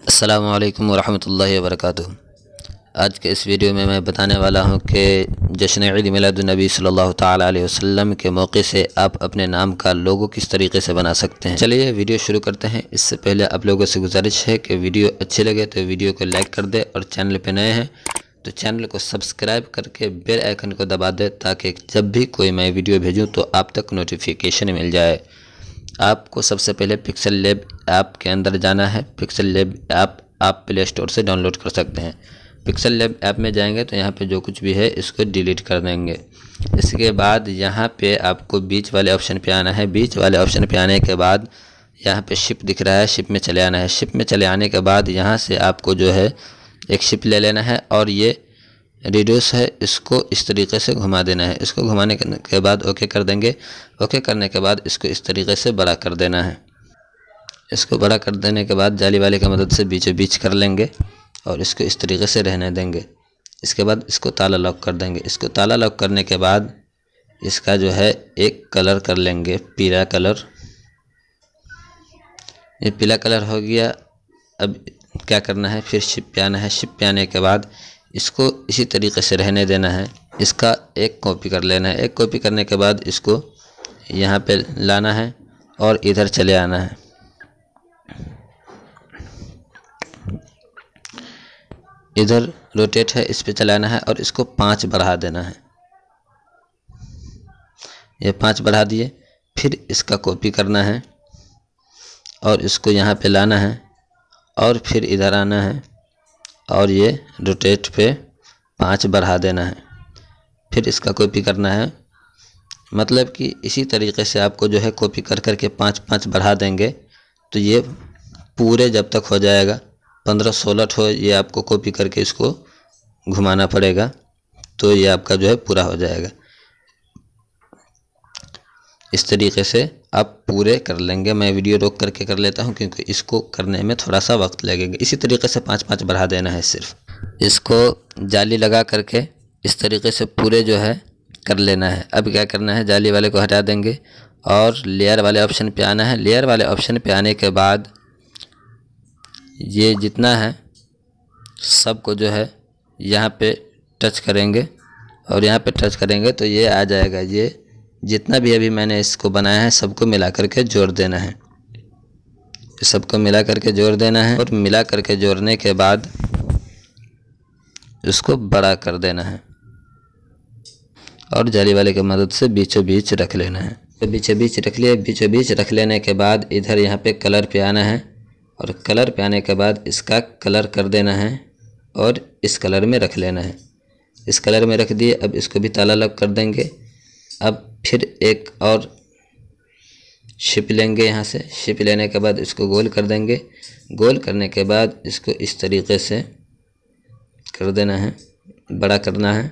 अस्सलामु अलैकुम वरहमतुल्लाहि वबरकातुहू। आज के इस वीडियो में मैं बताने वाला हूं कि जश्न ईद मिलादुन्नबी सल्लल्लाहु ताला अलैहि वसल्लम के मौके से आप अपने नाम का लोगो किस तरीके से बना सकते हैं। चलिए वीडियो शुरू करते हैं। इससे पहले आप लोगों से गुजारिश है कि वीडियो अच्छी लगे तो वीडियो को लाइक कर दे और चैनल पर नए हैं तो चैनल को सब्सक्राइब करके बेल आइकन को दबा दे ताकि जब भी कोई मैं वीडियो भेजूँ तो आप तक नोटिफिकेशन मिल जाए। आपको सबसे पहले पिक्सल लैब ऐप के अंदर जाना है। पिक्सल लैब ऐप आप प्ले स्टोर से डाउनलोड कर सकते हैं। पिक्सल लैब ऐप में जाएंगे तो यहाँ पे जो कुछ भी है इसको डिलीट कर देंगे। इसके बाद यहाँ पे आपको बीच वाले ऑप्शन पे आना है। बीच वाले ऑप्शन पे आने के बाद यहाँ पे शिप दिख रहा है, शिप में चले आना है। शिप में चले आने के बाद यहाँ से आपको जो है एक शिप ले लेना है और ये रेडियस है, इसको इस तरीके से घुमा देना है। इसको घुमाने के बाद ओके कर देंगे। ओके करने के बाद इसको इस तरीके से बड़ा कर देना है। इसको बड़ा कर देने के बाद जाली वाले की मदद से बीचों बीच कर लेंगे और इसको इस तरीके से रहने देंगे। इसके बाद इसको ताला लॉक कर देंगे। इसको ताला लॉक करने के बाद इसका जो है एक कलर कर लेंगे, पीला कलर। ये पीला कलर हो गया। अब क्या करना है, फिर शिप पे आना है। शिप पे आने के बाद इसको इसी तरीके से रहने देना है। इसका एक कॉपी कर लेना है। एक कॉपी करने के बाद इसको यहाँ पे लाना है और इधर चले आना है। इधर रोटेट है, इस पे चलाना है और इसको 5 बढ़ा देना है। ये 5 बढ़ा दिए। फिर इसका कॉपी करना है और इसको यहाँ पे लाना है और फिर इधर आना है और ये रोटेट पे 5 बढ़ा देना है। फिर इसका कॉपी करना है। मतलब कि इसी तरीके से आपको जो है कॉपी कर कर के 5-5 बढ़ा देंगे तो ये पूरे जब तक हो जाएगा 15-16 ठो ये आपको कॉपी करके इसको घुमाना पड़ेगा तो ये आपका जो है पूरा हो जाएगा। इस तरीके से आप पूरे कर लेंगे। मैं वीडियो रोक करके कर लेता हूं क्योंकि इसको करने में थोड़ा सा वक्त लगेगा। इसी तरीके से 5-5 बढ़ा देना है। सिर्फ इसको जाली लगा करके इस तरीके से पूरे जो है कर लेना है। अब क्या करना है, जाली वाले को हटा देंगे और लेयर वाले ऑप्शन पे आना है। लेयर वाले ऑप्शन पे आने के बाद ये जितना है सबको जो है यहाँ पे टच करेंगे और यहाँ पे टच करेंगे तो ये आ जाएगा। ये जितना भी अभी मैंने इसको बनाया है सबको मिला करके जोड़ देना है। सबको मिला करके जोड़ देना है और मिला करके जोड़ने के बाद इसको बड़ा कर देना है और जाली वाले की मदद से बीचों बीच रख लेना है। तो बीचों बीच रख लिए। बीचों बीच रख लेने के बाद इधर यहाँ पे कलर पे आना है और कलर पे आने के बाद इसका कलर कर देना है और इस कलर में रख लेना है। इस कलर में रख दिए। अब इसको भी ताला लॉक कर देंगे। अब फिर एक और शिप लेंगे। यहाँ से शिप लेने के बाद इसको गोल कर देंगे। गोल करने के बाद इसको इस तरीके से कर देना है, बड़ा करना है।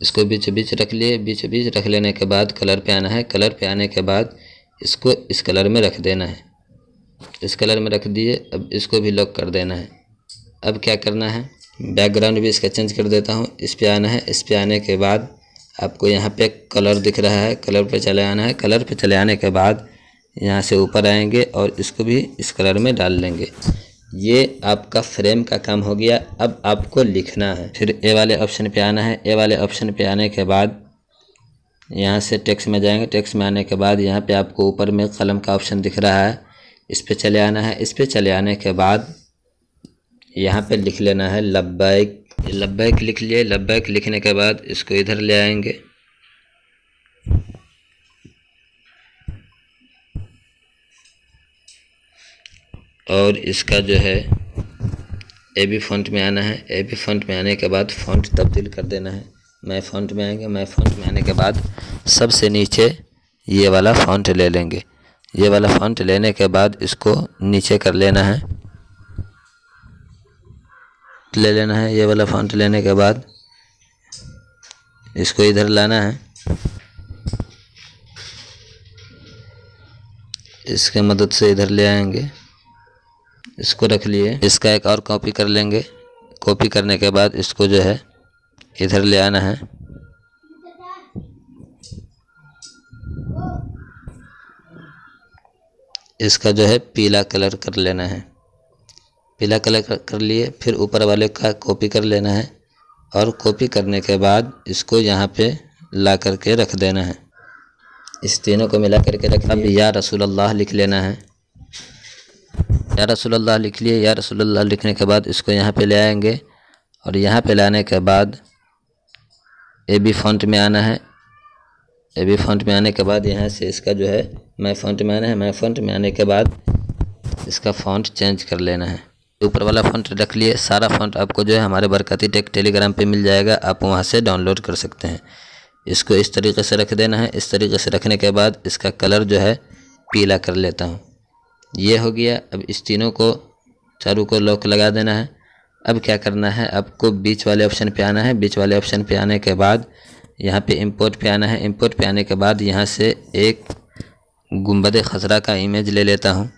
इसको बीच बीच रख लिए। बीच बीच रख लेने के बाद कलर पे आना है। कलर पे आने के बाद इसको इस कलर में रख देना है। इस कलर में रख दिए। अब इसको भी लॉक कर देना है। अब क्या करना है, बैकग्राउंड भी इसका चेंज कर देता हूँ। इस पे आना है। इस पे आने के बाद आपको यहाँ पे कलर दिख रहा है, कलर पे चले आना है। कलर पे चले आने के बाद यहाँ से ऊपर आएंगे और इसको भी इस कलर में डाल लेंगे। ये आपका फ्रेम का काम हो गया। अब आपको लिखना है। फिर ए वाले ऑप्शन पे आना है। ए वाले ऑप्शन पे आने के बाद यहाँ से टेक्स्ट में जाएंगे। टेक्स्ट में आने के बाद यहाँ पे आपको ऊपर में कलम का ऑप्शन दिख रहा है, इस पे चले आना है। इस पे चले आने के बाद यहाँ पे लिख लेना है लब्बैक। लब्बैक लिख लिए। लब्बैक लिखने के बाद इसको इधर ले आएंगे और इसका जो है AB फॉन्ट में आना है। AB फॉन्ट में आने के बाद फॉन्ट तब्दील कर देना है। मैं फॉन्ट में आएंगे। मैं फॉन्ट में आने के बाद सबसे नीचे ये वाला फॉन्ट ले लेंगे। ये वाला फॉन्ट लेने के बाद इसको नीचे कर लेना है, ले लेना है। ये वाला फॉन्ट लेने के बाद इसको इधर लाना है। इसके मदद से इधर ले आएंगे। इसको रख लिए। इसका एक और कॉपी कर लेंगे। कॉपी करने के बाद इसको जो है इधर ले आना है। इसका जो है पीला कलर कर लेना है। पीला कलर कर लिए, फिर ऊपर वाले का कॉपी कर लेना है और कॉपी करने के बाद इसको यहाँ पे ला करके रख देना है। इस तीनों को मिला करके रख। अब या रसूलल्लाह लिख लेना है। या रसूलल्लाह लिख लिए। या रसूलल्लाह लिखने के बाद इसको यहाँ पे ले आएंगे और यहाँ पे लाने के बाद AB फॉन्ट में आना है। AB फॉन्ट में आने के बाद यहाँ से इसका जो है मैं फॉन्ट में आना है। मैं फॉन्ट में आने के बाद इसका फ़ॉन्ट चेंज कर लेना है। ऊपर वाला फ़ॉन्ट रख लिए। सारा फ़ॉन्ट आपको जो है हमारे बरकती टेक टेलीग्राम पे मिल जाएगा, आप वहाँ से डाउनलोड कर सकते हैं। इसको इस तरीके से रख देना है। इस तरीके से रखने के बाद इसका कलर जो है पीला कर लेता हूँ। ये हो गया। अब इस तीनों को चारों को लॉक लगा देना है। अब क्या करना है, आपको बीच वाले ऑप्शन पे आना है। बीच वाले ऑप्शन पे आने के बाद यहाँ पे इंपोर्ट पे आना है। इंपोर्ट पे आने के बाद यहाँ से एक गुंबद खजरा का इमेज ले लेता हूँ।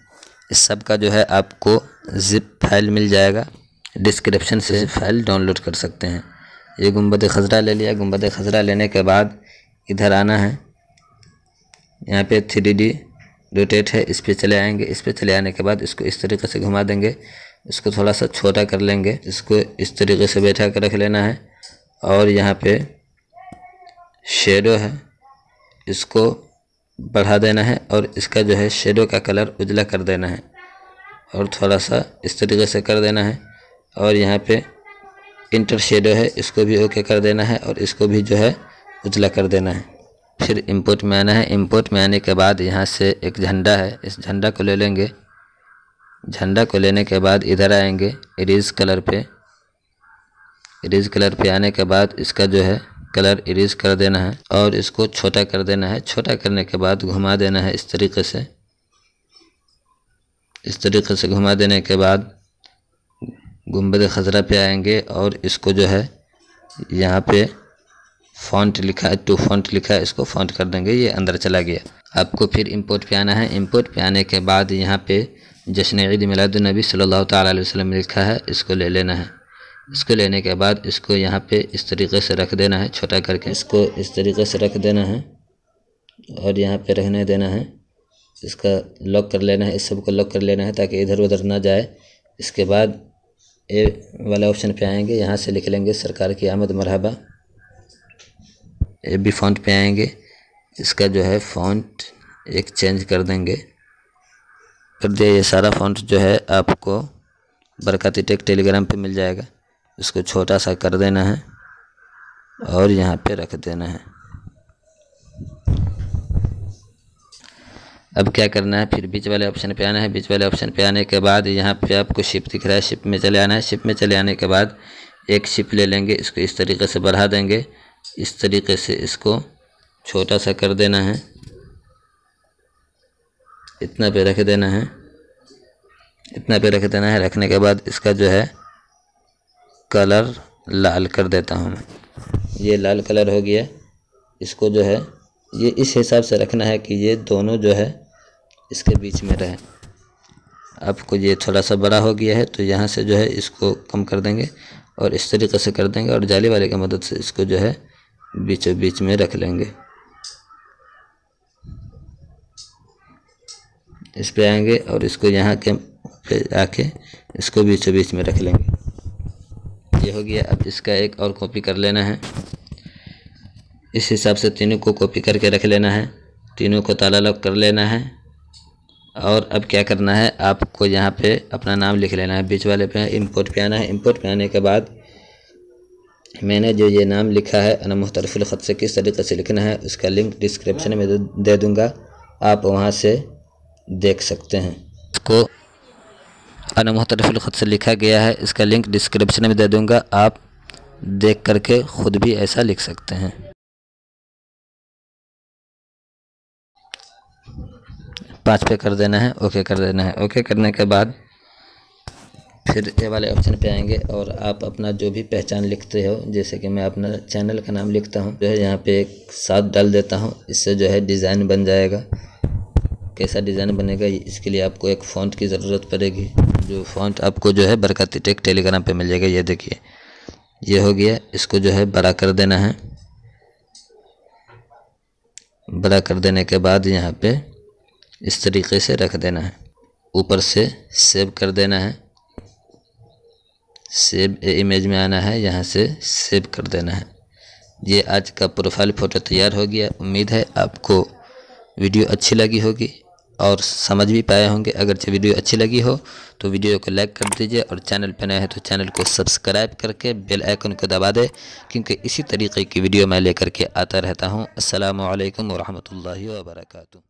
इस सब का जो है आपको ज़िप फाइल मिल जाएगा, डिस्क्रिप्शन से फाइल डाउनलोड कर सकते हैं। ये गुंबद खजरा ले लिया। गुंबद खजरा लेने के बाद इधर आना है। यहाँ पे 3D रोटेट है, इस पे चले आएंगे। इस पे चले आने के बाद इसको इस तरीके से घुमा देंगे। इसको थोड़ा सा छोटा कर लेंगे। इसको इस तरीके से बैठा कर रख लेना है। और यहाँ पे शेडो है, इसको बढ़ा देना है और इसका जो है शेडो का कलर उजला कर देना है और थोड़ा सा इस तरीके से कर देना है। और यहाँ पे इंटर शेडो है, इसको भी ओके कर देना है और इसको भी जो है उजला कर देना है। फिर इंपोर्ट में आना है। इंपोर्ट में आने के बाद यहाँ से एक झंडा है, इस झंडा को ले लेंगे। झंडा को लेने के बाद इधर आएंगे इरेज कलर पे। इरेज कलर पे आने के बाद इसका जो है कलर इरेज कर देना है और इसको छोटा कर देना है। छोटा करने के बाद घुमा देना है इस तरीके से। इस तरीके से घुमा देने के बाद गुंबद खजरा पे आएंगे और इसको जो है यहाँ पे फ़ॉन्ट लिखा है, टू फ़ॉन्ट लिखा है, इसको फ़ॉन्ट कर देंगे। ये अंदर चला गया। आपको फिर इंपोर्ट पे आना है। इंपोर्ट पे आने के बाद यहाँ पे जश्न ईद मिलादुन नबी सल्लल्लाहु ताला अलैहि वसल्लम लिखा है, इसको ले लेना है। इसको लेने के बाद इसको यहाँ पे इस तरीके से रख देना है, छोटा करके इसको इस तरीके से रख देना है और यहाँ पे रहने देना है। इसका लॉक कर लेना है, इस सब को लॉक कर लेना है ताकि इधर उधर ना जाए। इसके बाद ए वाला ऑप्शन पे आएंगे, यहाँ से लिख लेंगे सरकार की आमद मरहबा। AB फॉन्ट पे आएंगे, इसका जो है फ़ॉन्ट एक चेंज कर देंगे। कर दिया। ये सारा फ़ॉन्ट जो है आपको बरकती टेक टेलीग्राम पे मिल जाएगा। इसको छोटा सा कर देना है और यहाँ पे रख देना है। अब क्या करना है, फिर बीच वाले ऑप्शन पे आना है। बीच वाले ऑप्शन पे आने के बाद यहाँ पे आपको शिप दिख रहा है, शिप में चले आना है। शिप में चले आने के बाद एक शिप ले लेंगे, इसको इस तरीके से बढ़ा देंगे। इस तरीके से इसको छोटा सा कर देना है, इतना पे रख देना है, इतना पे रख देना है। रखने के बाद इसका जो है कलर लाल कर देता हूँ मैं। ये लाल कलर हो गया। इसको जो है ये इस हिसाब से रखना है कि ये दोनों जो है इसके बीच में रहे। आपको ये थोड़ा सा बड़ा हो गया है तो यहाँ से जो है इसको कम कर देंगे और इस तरीके से कर देंगे और जाली वाले की मदद से इसको जो है बीचों बीच में रख लेंगे। इस पे आएंगे और इसको यहाँ के पे आके इसको बीचों बीच में रख लेंगे। ये हो गया। अब इसका एक और कॉपी कर लेना है। इस हिसाब से तीनों को कॉपी करके रख लेना है। तीनों को ताला लॉक कर लेना है। और अब क्या करना है, आपको यहाँ पे अपना नाम लिख लेना है। बीच वाले पे इंपोर्ट पे आना है। इंपोर्ट पे आने के बाद मैंने जो ये नाम लिखा है अना मुख्तलिफुल ख़त से किस तरीके से लिखना है उसका लिंक डिस्क्रिप्शन में दे दूँगा, आप वहाँ से देख सकते हैं। इसको अना मुख्तलिफुल ख़त से लिखा गया है, इसका लिंक डिस्क्रिप्शन में दे दूँगा, आप देख करके ख़ुद भी ऐसा लिख सकते हैं। पाँच पे कर देना है, ओके कर देना है। ओके करने के बाद फिर ये वाले ऑप्शन पे आएंगे और आप अपना जो भी पहचान लिखते हो, जैसे कि मैं अपना चैनल का नाम लिखता हूँ, जो है यहाँ पे एक 7 डाल देता हूँ। इससे जो है डिज़ाइन बन जाएगा। कैसा डिज़ाइन बनेगा इसके लिए आपको एक फ़ॉन्ट की ज़रूरत पड़ेगी, जो फ़ॉन्ट आपको जो है बरकती टेक टेलीग्राम पे मिल जाएगा। ये देखिए, ये हो गया। इसको जो है बड़ा कर देना है। बड़ा कर देने के बाद यहाँ पे इस तरीके से रख देना है। ऊपर से सेव कर देना है, सेव इमेज में आना है, यहाँ से सेव कर देना है। ये आज का प्रोफाइल फ़ोटो तैयार हो गया। उम्मीद है आपको वीडियो अच्छी लगी होगी और समझ भी पाए होंगे। अगर जो वीडियो अच्छी लगी हो तो वीडियो को लाइक कर दीजिए और चैनल पर नए हैं तो चैनल को सब्सक्राइब करके बेल आइकन को दबा दें, क्योंकि इसी तरीके की वीडियो मैं लेकर के आता रहता हूँ। अस्सलामु अलैकुम व रहमतुल्लाहि व बरकातुहू।